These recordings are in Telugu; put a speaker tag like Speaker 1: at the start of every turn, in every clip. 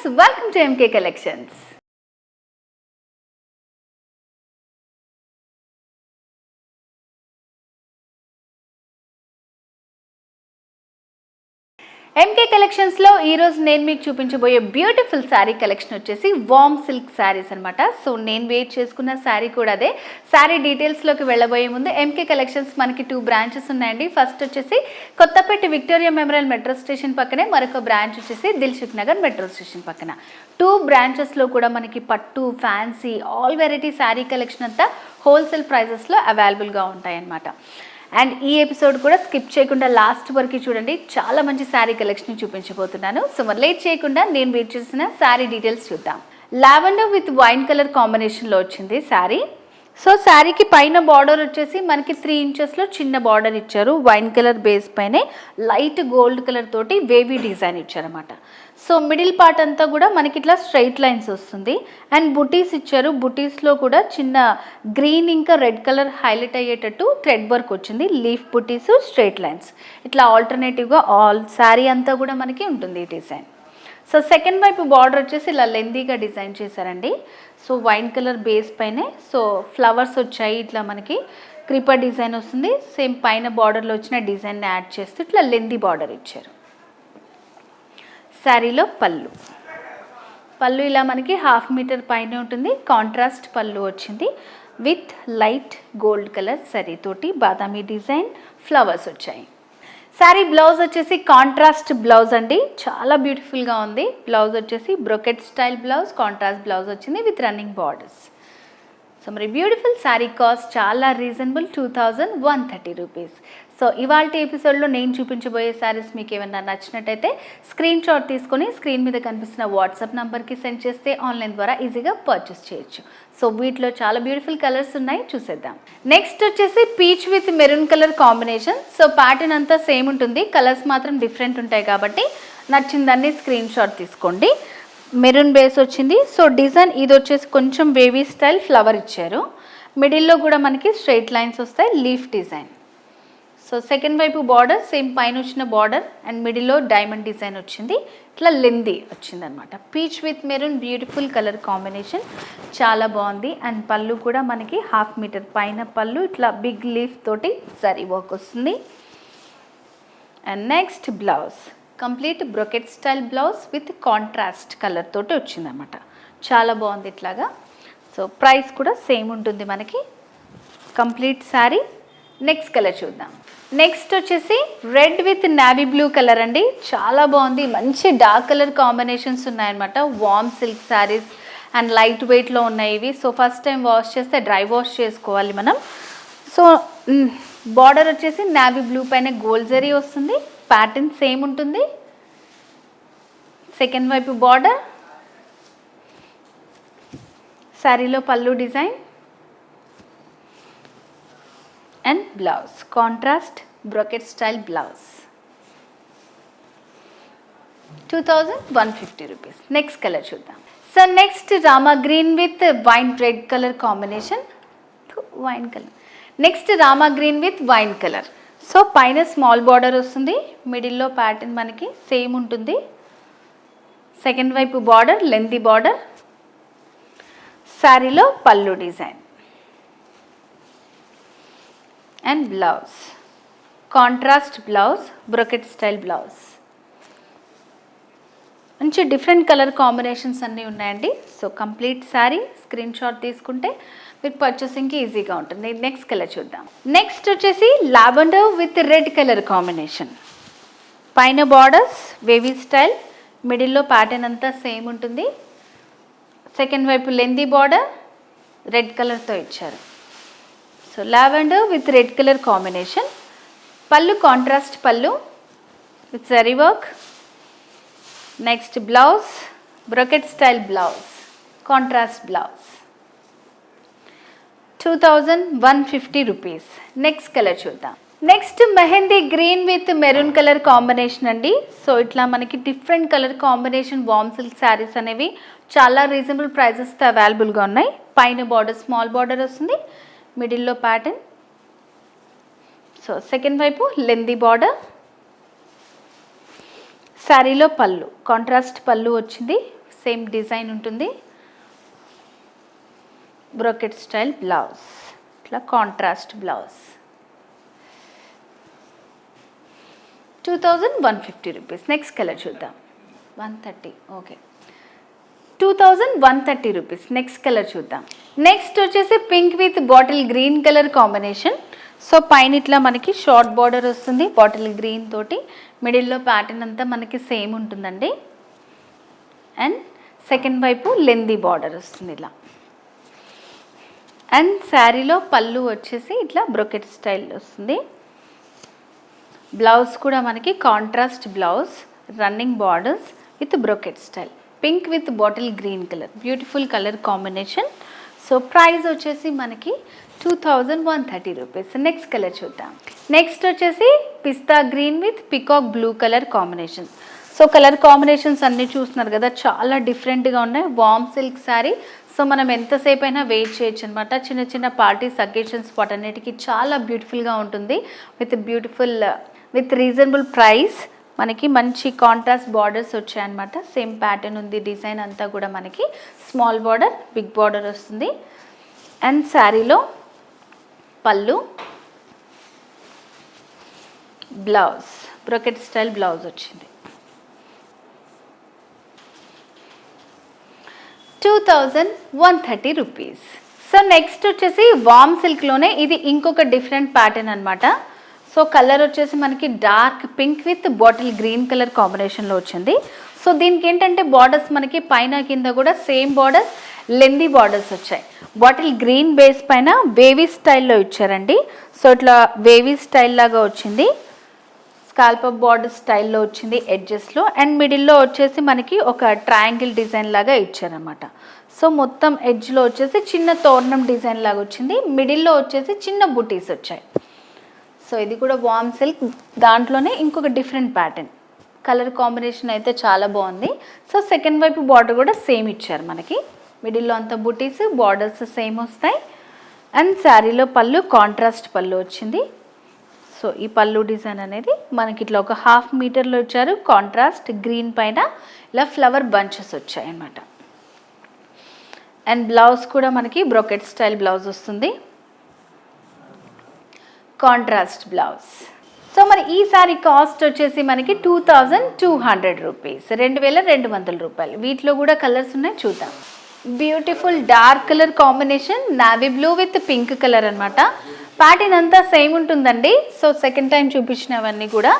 Speaker 1: friends, welcome to MK Collections. MK కలెక్షన్స్లో ఈరోజు నేను మీకు చూపించబోయే బ్యూటిఫుల్ శారీ కలెక్షన్ వచ్చేసి వామ్ సిల్క్ శారీస్ అనమాట. సో నేను వెయిట్ చేసుకున్న శారీ కూడా అదే. శారీ డీటెయిల్స్లోకి వెళ్ళబోయే ముందు ఎంకే కలెక్షన్స్ మనకి 2 బ్రాంచెస్ ఉన్నాయండి. ఫస్ట్ వచ్చేసి Kothapet Victoria Memorial metro station పక్కనే, మరొక బ్రాంచ్ వచ్చేసి దిల్సుఖ్ నగర్ మెట్రో స్టేషన్ పక్కన. 2 బ్రాంచెస్లో కూడా మనకి పట్టు, fancy, all variety sari collection అంతా హోల్సేల్ ప్రైజెస్లో అవైలబుల్గా ఉంటాయన్నమాట. అండ్ ఈ ఎపిసోడ్ కూడా స్కిప్ చేయకుండా లాస్ట్ వరకు చూడండి, చాలా మంచి శారీ కలెక్షన్ చూపించబోతున్నాను. సో మరి లేట్ చేయకుండా నేను వెయిట్ చేసిన శారీ డీటెయిల్స్ చూద్దాం. లావెండర్ విత్ వైన్ కలర్ కాంబినేషన్లో వచ్చింది శారీ. సో శారీకి పైన బార్డర్ వచ్చేసి మనకి 3 ఇంచెస్లో చిన్న బార్డర్ ఇచ్చారు. వైన్ కలర్ బేస్ పైనే లైట్ గోల్డ్ కలర్ తోటి వేవీ డిజైన్ ఇచ్చారన్నమాట. సో మిడిల్ పార్ట్ అంతా కూడా మనకి ఇట్లా స్ట్రైట్ లైన్స్ వస్తుంది. అండ్ బుటీస్ ఇచ్చారు. బుటీస్లో కూడా చిన్న గ్రీన్ ఇంకా రెడ్ కలర్ హైలైట్ అయ్యేటట్టు థ్రెడ్ వర్క్ వచ్చింది. లీఫ్ బుటీస్, స్ట్రైట్ లైన్స్, ఇట్లా ఆల్టర్నేటివ్గా ఆల్ శారీ అంతా కూడా మనకి ఉంటుంది ఈ డిజైన్. సో సెకండ్ వైపు బార్డర్ వచ్చేసి ఇలా లెందీగా డిజైన్ చేశారండి. సో వైన్ కలర్ బేస్ పైనే సో ఫ్లవర్స్ వచ్చాయి. ఇట్లా మనకి క్రీపర్ డిజైన్ వస్తుంది. సేమ్ పైన బార్డర్లో వచ్చిన డిజైన్ని యాడ్ చేస్తూ ఇట్లా లెందీ బార్డర్ ఇచ్చారు. శారీలో పళ్ళు ఇలా మనకి 1/2 మీటర్ పైన ఉంటుంది. కాంట్రాస్ట్ పళ్ళు వచ్చింది విత్ లైట్ గోల్డ్ కలర్ సరీ తోటి బాదామి డిజైన్ ఫ్లవర్స్ వచ్చాయి. శారీ బ్లౌజ్ వచ్చేసి కాంట్రాస్ట్ బ్లౌజ్ అండి, చాలా బ్యూటిఫుల్గా ఉంది. బ్లౌజ్ వచ్చేసి brocade style blouse, contrast blouse వచ్చింది విత్ రన్నింగ్ బార్డర్స్. సో మరి బ్యూటిఫుల్ శారీ కాస్ట్ చాలా రీజనబుల్, 2130 రూపీస్. సో ఇవాళ ఎపిసోడ్లో నేను చూపించబోయే శారీస్ మీకు ఏమైనా నచ్చినట్టయితే స్క్రీన్ షాట్ తీసుకొని స్క్రీన్ మీద కనిపిస్తున్న వాట్సాప్ నెంబర్కి సెండ్ చేస్తే ఆన్లైన్ ద్వారా ఈజీగా పర్చేస్ చేయొచ్చు. సో వీటిలో చాలా బ్యూటిఫుల్ కలర్స్ ఉన్నాయి, చూసేద్దాం. నెక్స్ట్ వచ్చేసి peach with maroon colour combination. So pattern అంతా సేమ్ ఉంటుంది, కలర్స్ మాత్రం డిఫరెంట్ ఉంటాయి కాబట్టి నచ్చిందాన్ని స్క్రీన్ షాట్ తీసుకోండి. మెరూన్ బేస్ వచ్చింది. సో డిజైన్ ఇది వచ్చేసి కొంచెం వేవీ స్టైల్ ఫ్లవర్ ఇచ్చారు. మిడిల్లో కూడా మనకి స్ట్రైట్ లైన్స్ వస్తాయి, లీఫ్ డిజైన్. సో సెకండ్ వైపు బార్డర్ సేమ్ పైన వచ్చిన బార్డర్ అండ్ మిడిల్లో డైమండ్ డిజైన్ వచ్చింది. ఇట్లా లెందీ వచ్చింది అనమాట. Peach with maroon beautiful colour combination, చాలా బాగుంది. అండ్ పళ్ళు కూడా మనకి 1/2 మీటర్ పైన పళ్ళు, ఇట్లా బిగ్ లీఫ్ తోటి జరీ వర్క్ వస్తుంది. And next blouse complete brocade style blouse with contrast colour తోటి వచ్చిందనమాట. చాలా బాగుంది ఇట్లాగా. సో ప్రైస్ కూడా సేమ్ ఉంటుంది మనకి కంప్లీట్ శారీ. నెక్స్ట్ కలర్ చూద్దాం. నెక్స్ట్ వచ్చేసి red with navy blue colour అండి, చాలా బాగుంది. మంచి డార్క్ కలర్ కాంబినేషన్స్ ఉన్నాయన్నమాట. వామ్ సిల్క్ శారీస్ అండ్ లైట్ వెయిట్లో ఉన్నాయి ఇవి. సో ఫస్ట్ టైం వాష్ చేస్తే డ్రై వాష్ చేసుకోవాలి మనం. సో బార్డర్ వచ్చేసి నావీ బ్లూ పైన గోల్డ్ జరీ వస్తుంది. ప్యాటర్న్ సేమ్ ఉంటుంది. సెకండ్ వైపు బార్డర్, శారీలో పళ్ళు design and blouse contrast brocade style blouse, 2150 rupees. Next colour చూద్దాం. So next Rama green with wine red colour combination, wine colour. Next Rama green with wine colour. So పైన స్మాల్ బార్డర్ వస్తుంది, మిడిల్లో ప్యాటర్న్ మనకి సేమ్ ఉంటుంది. సెకండ్ వైపు బార్డర్ లెంతీ బార్డర్, శారీలో పళ్ళు design and blouse contrast blouse brocade style blouse. మంచి డిఫరెంట్ కలర్ కాంబినేషన్స్ అన్నీ ఉన్నాయండి. So complete sari screen shot తీసుకుంటే మీకు పర్చేసింగ్కి ఈజీగా ఉంటుంది. నెక్స్ట్ కలర్ చూద్దాం. నెక్స్ట్ వచ్చేసి lavender with red colour combination. పైన బార్డర్స్ వేవీ స్టైల్, మిడిల్లో ప్యాటర్న్ అంతా సేమ్ ఉంటుంది. సెకండ్ వైపు లెందీ బార్డర్ రెడ్ కలర్తో ఇచ్చారు. So lavender with red colour combination. పళ్ళు కాంట్రాస్ట్ పళ్ళు with zari work. Next blouse brocade style blouse contrast blouse, 2150 rupees. Next colour చూద్దాం. Next mehndi green with maroon colour combination అండి. సో ఇట్లా మనకి different colour combination warm silk saris అనేవి చాలా రీజనబుల్ ప్రైజెస్తో అవైలబుల్గా ఉన్నాయి. పైన బార్డర్ స్మాల్ బార్డర్ వస్తుంది, మిడిల్లో ప్యాటర్న్. సో సెకండ్ వైపు లెందీ బార్డర్, శారీలో పళ్ళు కాంట్రాస్ట్ పళ్ళు వచ్చింది, సేమ్ డిజైన్ ఉంటుంది. బ్రోకెట్ స్టైల్ బ్లౌజ్, ఇట్లా contrast blouse. 2150 rupees. Next colour చూద్దాం. 130, ఓకే. 2130 రూపీస్. నెక్స్ట్ కలర్ చూద్దాం. నెక్స్ట్ వచ్చేసి pink with bottle green colour combination. So పైన ఇట్లా మనకి షార్ట్ బార్డర్ వస్తుంది బాటిల్ గ్రీన్ తోటి. మిడిల్లో ప్యాటర్న్ అంతా మనకి సేమ్ ఉంటుందండి. అండ్ సెకండ్ వైపు లెందీ బార్డర్ వస్తుంది ఇలా. అండ్ శారీలో పళ్ళు వచ్చేసి ఇట్లా బ్రోకెట్ స్టైల్ వస్తుంది. బ్లౌజ్ కూడా మనకి contrast blouse, running borders with brocade style. Pink with bottle green colour, beautiful colour combination. So price వచ్చేసి మనకి 2130 రూపీస్. నెక్స్ట్ కలర్ చూద్దాం. నెక్స్ట్ వచ్చేసి pista green with peacock blue colour combination. So colour combinations అన్నీ చూస్తున్నారు కదా, చాలా డిఫరెంట్గా ఉన్నాయి. వామ్ సిల్క్ శారీ. సో మనం ఎంతసేపు అయినా వెయిట్ చేయొచ్చు అనమాట. చిన్న చిన్న పార్టీస్, అకేషన్స్ వాటన్నిటికీ చాలా బ్యూటిఫుల్గా ఉంటుంది. With reasonable price. మనకి మంచి కాంట్రాస్ట్ బార్డర్స్ వచ్చాయన్నమాట. సేమ్ ప్యాటర్న్ ఉంది. డిజైన్ అంతా కూడా మనకి స్మాల్ బార్డర్, బిగ్ బార్డర్ వస్తుంది. అండ్ శారీలో పళ్ళు, బ్లౌజ్ బ్రోకెట్ స్టైల్ బ్లౌజ్ వచ్చింది. 2130 రూపీస్. సో నెక్స్ట్ వచ్చేసి వామ్ సిల్క్లోనే ఇది ఇంకొక డిఫరెంట్ ప్యాటర్న్ అనమాట. సో కలర్ వచ్చేసి మనకి dark pink with bottle green colour కాంబినేషన్లో వచ్చింది. సో దీనికి ఏంటంటే బార్డర్స్ మనకి పైన కింద కూడా సేమ్ బార్డర్స్, లెందీ బార్డర్స్ వచ్చాయి. బాటిల్ గ్రీన్ బేస్ పైన వేవీ స్టైల్లో ఇచ్చారండి. సో ఇట్లా వేవీ స్టైల్ లాగా వచ్చింది. స్కాల్ప్ బార్డర్ స్టైల్లో వచ్చింది ఎడ్జెస్లో. అండ్ మిడిల్లో వచ్చేసి మనకి ఒక ట్రయాంగిల్ డిజైన్ లాగా ఇచ్చారనమాట. సో మొత్తం ఎడ్జ్లో వచ్చేసి చిన్న తోరణం డిజైన్ లాగా వచ్చింది. మిడిల్లో వచ్చేసి చిన్న బుటీస్ వచ్చాయి. సో ఇది కూడా వామ్ సిల్క్, దాంట్లోనే ఇంకొక డిఫరెంట్ ప్యాటర్న్. కలర్ కాంబినేషన్ అయితే చాలా బాగుంది. సో సెకండ్ వైపు బార్డర్ కూడా సేమ్ ఇచ్చారు మనకి. మిడిల్లో అంతా బుటీస్, బార్డర్స్ సేమ్ వస్తాయి. అండ్ శారీలో పళ్ళు కాంట్రాస్ట్ పళ్ళు వచ్చింది. సో ఈ పళ్ళు డిజైన్ అనేది మనకి ఇట్లా ఒక 1/2 మీటర్లో ఇచ్చారు. కాంట్రాస్ట్ గ్రీన్ పైన ఇలా ఫ్లవర్ బంచెస్ వచ్చాయి అన్నమాట. అండ్ బ్లౌజ్ కూడా మనకి బ్రోకెట్ స్టైల్ బ్లౌజ్ వస్తుంది, కాంట్రాస్ట్ బ్లౌజ్. సో మరి ఈ సారీ కాస్ట్ వచ్చేసి మనకి 2200 రూపీస్, 2200 రూపాయలు. వీటిలో కూడా కలర్స్ ఉన్నాయి, చూద్దాం. Beautiful dark colour combination, navy blue with pink colour అనమాట. ప్యాటర్న్ అంతా సేమ్ ఉంటుందండి. సో సెకండ్ టైం చూపించినవన్నీ కూడా.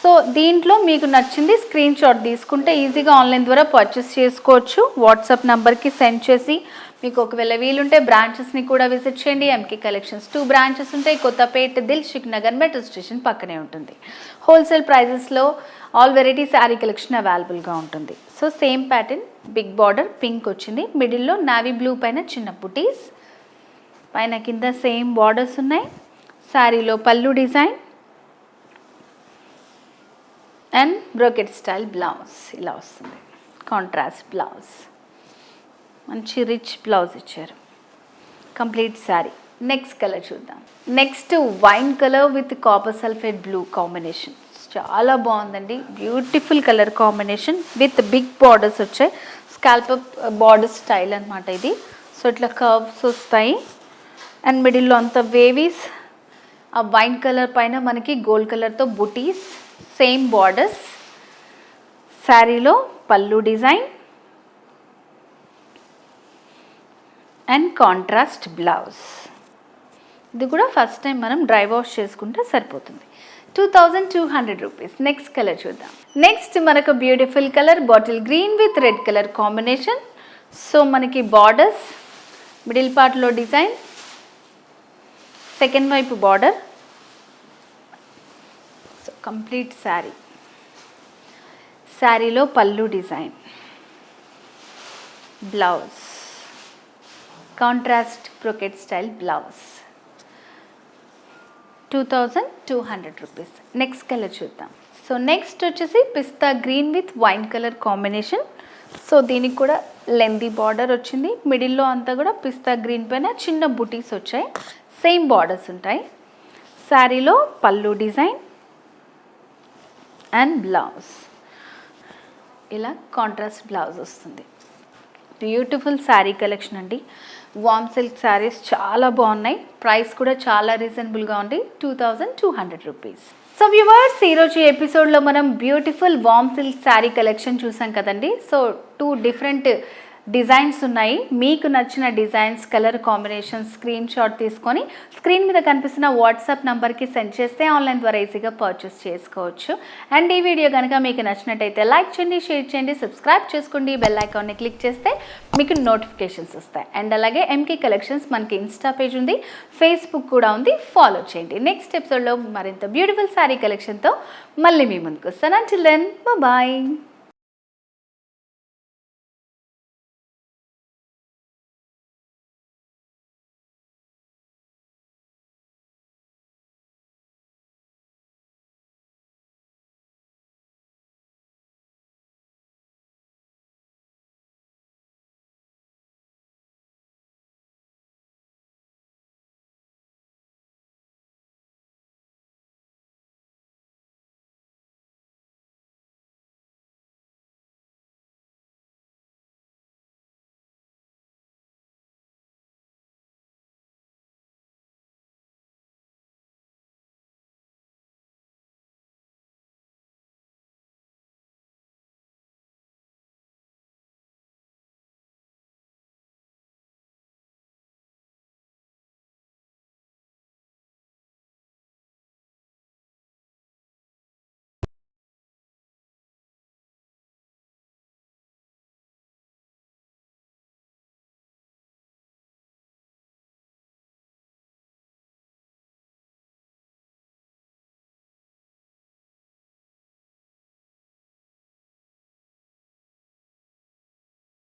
Speaker 1: సో దీంట్లో మీకు నచ్చింది స్క్రీన్ షాట్ తీసుకుంటే ఈజీగా ఆన్లైన్ ద్వారా పర్చేస్ చేసుకోవచ్చు. వాట్సాప్ నెంబర్కి సెండ్ చేసి మీకు ఒకవేళ వీలుంటే బ్రాంచెస్ని కూడా విజిట్ చేయండి. ఎంకే కలెక్షన్స్ 2 బ్రాంచెస్ ఉంటాయి. కొత్తపేట, దిల్సుఖ్ నగర్ మెట్రో స్టేషన్ పక్కనే ఉంటుంది. హోల్సేల్ ప్రైజెస్లో ఆల్ వెరైటీ శారీ కలెక్షన్ అవైలబుల్గా ఉంటుంది. So same pattern, big border pink వచ్చింది. మిడిల్లో నావీ బ్లూ పైన చిన్న బుటీస్, పైన కింద సేమ్ బార్డర్స్ ఉన్నాయి. శారీలో పళ్ళు design and brocade style blouse ఇలా వస్తుంది. కాంట్రాస్ట్ బ్లౌజ్, మంచి రిచ్ బ్లౌజ్ ఇచ్చారు. కంప్లీట్ శారీ. నెక్స్ట్ కలర్ చూద్దాం. Next wine colour with copper sulphate blue combination. చాలా బాగుందండి. Beautiful colour combination with big borders వచ్చాయి. స్కాల్ప్ బార్డర్ స్టైల్ అనమాట ఇది. సో ఇట్లా కర్వ్స్ వస్తాయి. అండ్ మిడిల్లో అంతా వేవీస్. ఆ వైన్ కలర్ పైన మనకి గోల్డ్ కలర్తో బుటీస్, సేమ్ బార్డర్స్. శారీలో పళ్ళు డిజైన్ అండ్ కాంట్రాస్ట్ బ్లౌజ్. ఇది కూడా ఫస్ట్ టైం మనం డ్రై వాష్ చేసుకుంటే సరిపోతుంది. 2200 రూపీస్. నెక్స్ట్ కలర్ చూద్దాం. నెక్స్ట్ మనకు beautiful colour bottle green with red colour combination. So మనకి బార్డర్స్, మిడిల్ పార్ట్లో డిజైన్, సెకండ్ వైపు బార్డర్. So complete sari. శారీలో పళ్ళు design, blouse contrast brocade style blouse. 2200 rupees. Next colour చూద్దాం. సో నెక్స్ట్ వచ్చేసి pista green with wine colour combination. So దీనికి కూడా లెందీ బార్డర్ వచ్చింది. మిడిల్లో అంతా కూడా పిస్తా గ్రీన్ పైన చిన్న బుటీస్ వచ్చాయి. సేమ్ బార్డర్స్ ఉంటాయి. శారీలో పళ్ళు డిజైన్ అండ్ బ్లౌజ్. ఇలా కాంట్రాస్ట్ బ్లౌజ్ వస్తుంది. బ్యూటిఫుల్ శారీ కలెక్షన్ అండి. వామ్ సిల్క్ శారీస్ చాలా బాగున్నాయి. ప్రైస్ కూడా చాలా రీజనబుల్గా ఉంది, 2200 రూపీస్. సో వ్యూవర్స్, ఈరోజు ఎపిసోడ్లో మనం బ్యూటిఫుల్ వామ్ సిల్క్ శారీ కలెక్షన్ చూసాం కదండి. సో 2 డిఫరెంట్ డిజైన్స్ ఉన్నాయి. మీకు నచ్చిన designs, colour combinations screen shot తీసుకొని స్క్రీన్ మీద కనిపిస్తున్న వాట్సాప్ నెంబర్కి సెండ్ చేస్తే ఆన్లైన్ ద్వారా ఈజీగా పర్చేస్ చేసుకోవచ్చు. అండ్ ఈ వీడియో కనుక మీకు నచ్చినట్టయితే లైక్ చేయండి, షేర్ చేయండి, సబ్స్క్రైబ్ చేసుకోండి, బెల్ ఐకాన్ని క్లిక్ చేస్తే మీకు నోటిఫికేషన్స్ వస్తాయి. అండ్ అలాగే ఎంకే కలెక్షన్స్ మనకి ఇన్స్టా పేజ్ ఉంది, ఫేస్బుక్ కూడా ఉంది, ఫాలో చేయండి. నెక్స్ట్ ఎపిసోడ్లో మరింత బ్యూటిఫుల్ శారీ కలెక్షన్తో మళ్ళీ మీ ముందుకు వస్తాను. Until then bye.